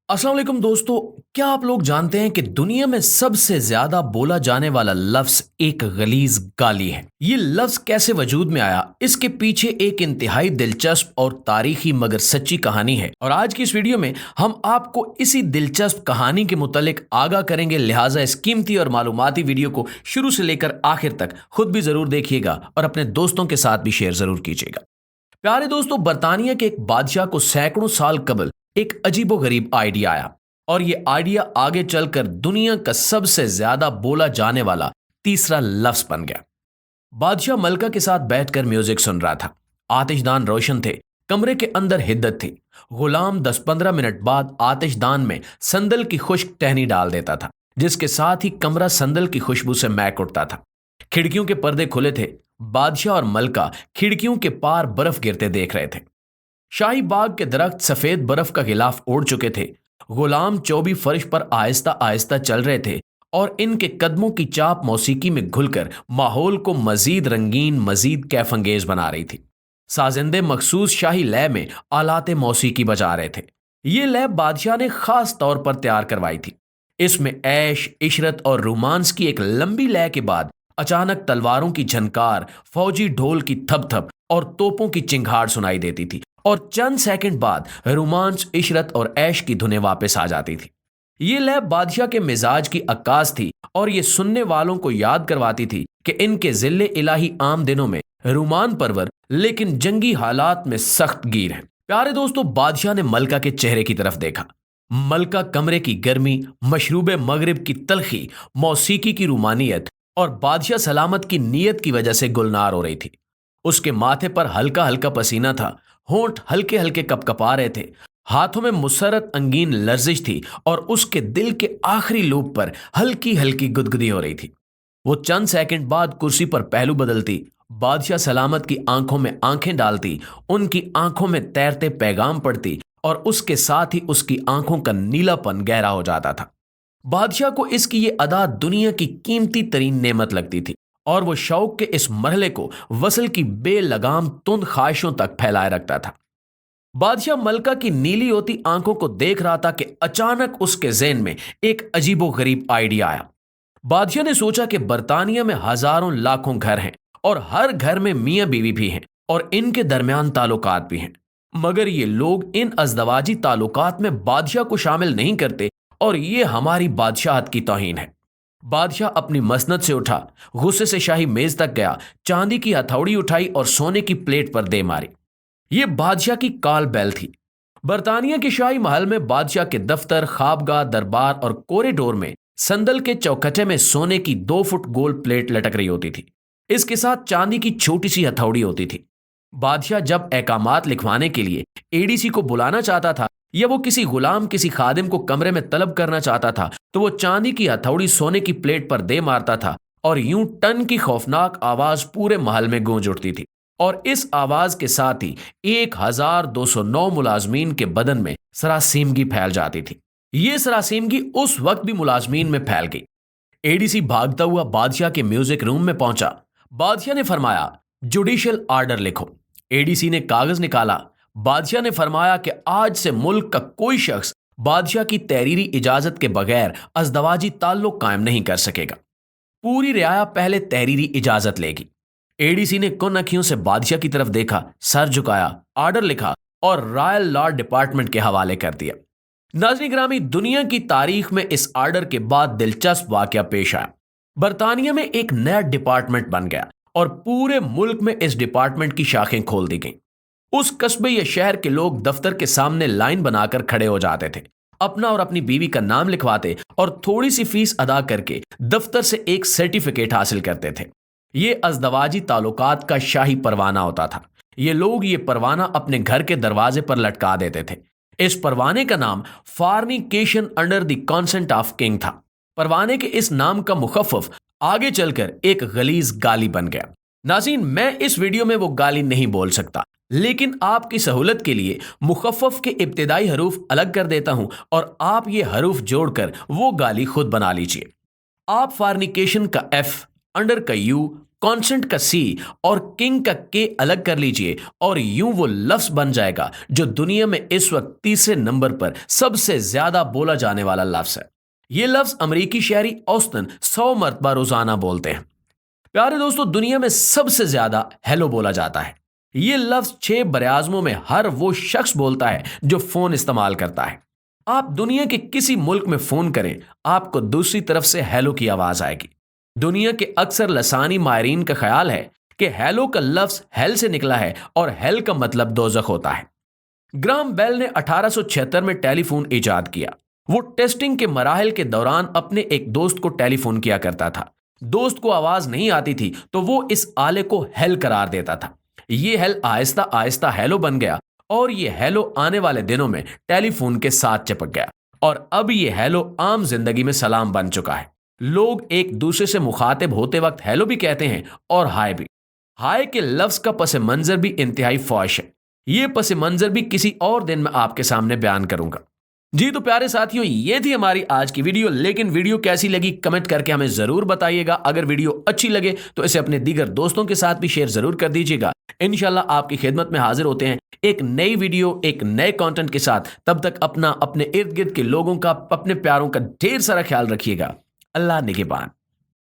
अस्सलाम वालेकुम दोस्तों। क्या आप लोग जानते हैं कि दुनिया में सबसे ज्यादा बोला जाने वाला लफ्ज एक गलीज गाली है। ये लफ्ज कैसे वजूद में आया, इसके पीछे एक इंतहाई दिलचस्प और तारीखी मगर सच्ची कहानी है और आज की इस वीडियो में हम आपको इसी दिलचस्प कहानी के मुतालिक आगाह करेंगे। लिहाजा इस कीमती और मालूमाती वीडियो को शुरू से लेकर आखिर तक खुद भी जरूर देखिएगा और अपने दोस्तों के साथ भी शेयर जरूर कीजिएगा। प्यारे दोस्तों, बरतानिया के एक बादशाह को सैकड़ों साल कबल एक अजीबोगरीब आइडिया आया और ये आइडिया आगे चलकर दुनिया का सबसे ज्यादा बोला जाने वाला तीसरा लफ्ज बन गया। बादशाह मलका के साथ बैठकर म्यूजिक सुन रहा था। आतिशदान रोशन थे, कमरे के अंदर हिद्दत थी। गुलाम 10-15 मिनट बाद आतिशदान में संदल की खुश्क टहनी डाल देता था, जिसके साथ ही कमरा संदल की खुशबू से महक उठता था। खिड़कियों के पर्दे खुले थे। बादशाह और मलका खिड़कियों के पार बर्फ गिरते देख रहे थे। शाही बाग के दरख्त सफेद बर्फ का गिलाफ ओढ़ चुके थे। गुलाम चौबी फर्श पर आहिस्ता आहिस्ता चल रहे थे और इनके कदमों की चाप मौसीकी में घुलकर माहौल को मजीद रंगीन, मजीद कैफंगेज बना रही थी। साजिंदे मखसूस शाही लय में आलाते मौसीकी बजा रहे थे। ये लय बादशाह ने खास तौर पर तैयार करवाई थी। इसमें ऐश, इशरत और रोमांस की एक लंबी लय के बाद अचानक तलवारों की झनकार, फौजी ढोल की थप थप और तोपों की चिंगाड़ सुनाई देती थी और चंद सेकंड बाद रोमांच, इशरत और ऐश की धुनें वापस आ जाती थी। ये लय बादशाह के मिजाज की अक्कास थी और ये सुनने वालों को याद करवाती थी कि इनके जिले इलाही आम दिनों में रुमान परवर लेकिन जंगी हालात में सख्त गिर है। प्यारे दोस्तों, बादशाह ने मलका के चेहरे की तरफ देखा। मलका कमरे की गर्मी, मशरूबे मगरिब की तलखी, मौसीकी की रूमानियत और बादशाह सलामत की नीयत की वजह से गुलनार हो रही थी। उसके माथे पर हल्का हल्का पसीना था, होंठ हल्के हल्के कपकपा रहे थे, हाथों में मुसरत अंगीन लर्जिश थी और उसके दिल के आखिरी लूप पर हल्की हल्की गुदगुदी हो रही थी। वो चंद सेकंड बाद कुर्सी पर पहलू बदलती, बादशाह सलामत की आंखों में आंखें डालती, उनकी आंखों में तैरते पैगाम पड़ती और उसके साथ ही उसकी आंखों का नीलापन गहरा हो जाता था। बादशाह को इसकी ये अदा दुनिया की कीमती तरीन नेमत लगती थी और वो शौक के इस मरहले को वसल की बेलगाम तुंद ख्वाहिशों तक फैलाए रखता था। बादशाह मलका की नीली होती आंखों को देख रहा था कि अचानक उसके ज़हन में एक अजीबो गरीब आइडिया आया। बादशाह ने सोचा कि बरतानिया में हजारों लाखों घर हैं और हर घर में मियाँ बीवी भी हैं और इनके दरमियान ताल्लुकात भी हैं, मगर ये लोग इन अज़दवाजी ताल्लुकात में बादशाह को शामिल नहीं करते और ये हमारी बादशाहत की तौहीन है। बादशाह अपनी मसनद से उठा, गुस्से से शाही मेज तक गया, चांदी की हथौड़ी उठाई और सोने की प्लेट पर दे मारी। ये बादशाह की काल बैल थी। बरतानिया के शाही महल में बादशाह के दफ्तर, खाबगाह, दरबार और कॉरिडोर में संदल के चौखटे में सोने की 2 फुट गोल प्लेट लटक रही होती थी। इसके साथ चांदी की छोटी सी हथौड़ी होती थी। बादशाह जब अहकामात लिखवाने के लिए एडीसी को बुलाना चाहता था या वो किसी गुलाम, किसी खादिम को कमरे में तलब करना चाहता था तो वो चांदी की हथौड़ी सोने की प्लेट पर दे मारता था और यूं टन की खौफनाक आवाज पूरे महल में गूंज उठती थी और इस आवाज के साथ ही 1209 मुलाजमीन के बदन में सरासीमगी फैल जाती थी। ये सरासीमगी उस वक्त भी मुलाजमीन में फैल गई। एडीसी भागता हुआ बादशाह के म्यूजिक रूम में पहुंचा। बादशाह ने फरमाया, जुडिशियल आर्डर लिखो। एडीसी ने कागज निकाला। बादशाह ने फरमाया कि आज से मुल्क का कोई शख्स बादशाह की तहरीरी इजाजत के बगैर अज़दवाजी ताल्लुक कायम नहीं कर सकेगा। पूरी रियाया पहले तहरीरी इजाजत लेगी। एडीसी ने कुन अखियों से बादशाह की तरफ देखा, सर झुकाया, आर्डर लिखा और रॉयल लॉ डिपार्टमेंट के हवाले कर दिया। नाज़रीन गिरामी, दुनिया की तारीख में इस आर्डर के बाद दिलचस्प वाकया पेश आया। बरतानिया में एक नया डिपार्टमेंट बन गया और पूरे मुल्क में इस डिपार्टमेंट की शाखें खोल दी गईं। उस कस्बे या शहर के लोग दफ्तर के सामने लाइन बनाकर खड़े हो जाते थे, अपना और अपनी बीवी का नाम लिखवाते और थोड़ी सी फीस अदा करके दफ्तर से एक सर्टिफिकेट हासिल करते थे। ये अज़दवाजी ताल्लुकात का शाही परवाना होता था। ये लोग ये परवाना अपने घर के दरवाजे पर लटका देते थे। इस परवाने का नाम fornication under the consent of king था। परवाने के इस नाम का मुखफ़्फ़ आगे चलकर एक गलीज गाली बन गया। नाज़रीन, मैं इस वीडियो में वो गाली नहीं बोल सकता, लेकिन आपकी सहूलत के लिए मुखफ़्फ़फ़ के इब्तिदाई हरूफ अलग कर देता हूं और आप ये हरूफ जोड़कर वो गाली खुद बना लीजिए। आप फॉर्निकेशन का एफ, अंडर का यू, कॉन्स्टेंट का सी और किंग का के अलग कर लीजिए और यूं वो लफ्ज बन जाएगा जो दुनिया में इस वक्त तीसरे नंबर पर सबसे ज्यादा बोला जाने वाला लफ्ज है। ये लफ्ज अमेरिकी शहरी औसतन 100 मरतबा रोजाना बोलते हैं। प्यारे दोस्तों, दुनिया में सबसे ज्यादा हेलो बोला जाता है। ये लफ्ज 6 बरआज़मों में हर वो शख्स बोलता है जो फोन इस्तेमाल करता है। आप दुनिया के किसी मुल्क में फोन करें, आपको दूसरी तरफ से हेलो की आवाज आएगी। दुनिया के अक्सर लसानी मायरीन का ख्याल है कि हेलो का लफ्ज हेल से निकला है और हेल का मतलब दोजख होता है। ग्राहम बेल ने 1876 में टेलीफोन इजाद किया। वो टेस्टिंग के मराहल के दौरान अपने एक दोस्त को टेलीफोन किया करता था। दोस्त को आवाज नहीं आती थी तो वो इस आले को हेल करार देता था। ये हेल आहिस्ता आहिस्ता हेलो बन गया और ये हेलो आने वाले दिनों में टेलीफोन के साथ चिपक गया और अब ये हेलो आम जिंदगी में सलाम बन चुका है। लोग एक दूसरे से मुखातिब होते वक्त हेलो भी कहते हैं और हाय भी। हाय के लफ्ज का पस मंजर भी इंतहाई फौश है। ये पस मंजर भी किसी और दिन में आपके सामने बयान करूंगा। जी तो प्यारे साथियों, ये थी हमारी आज की वीडियो। लेकिन वीडियो कैसी लगी कमेंट करके हमें जरूर बताइएगा। अगर वीडियो अच्छी लगे तो इसे अपने दीगर दोस्तों के साथ भी शेयर जरूर कर दीजिएगा। इंशाल्लाह आपकी खिदमत में हाजिर होते हैं एक नई वीडियो एक नए कंटेंट के साथ। तब तक अपना, अपने इर्द गिर्द के लोगों का, अपने प्यारों का ढेर सारा ख्याल रखिएगा। अल्लाह निगहबान।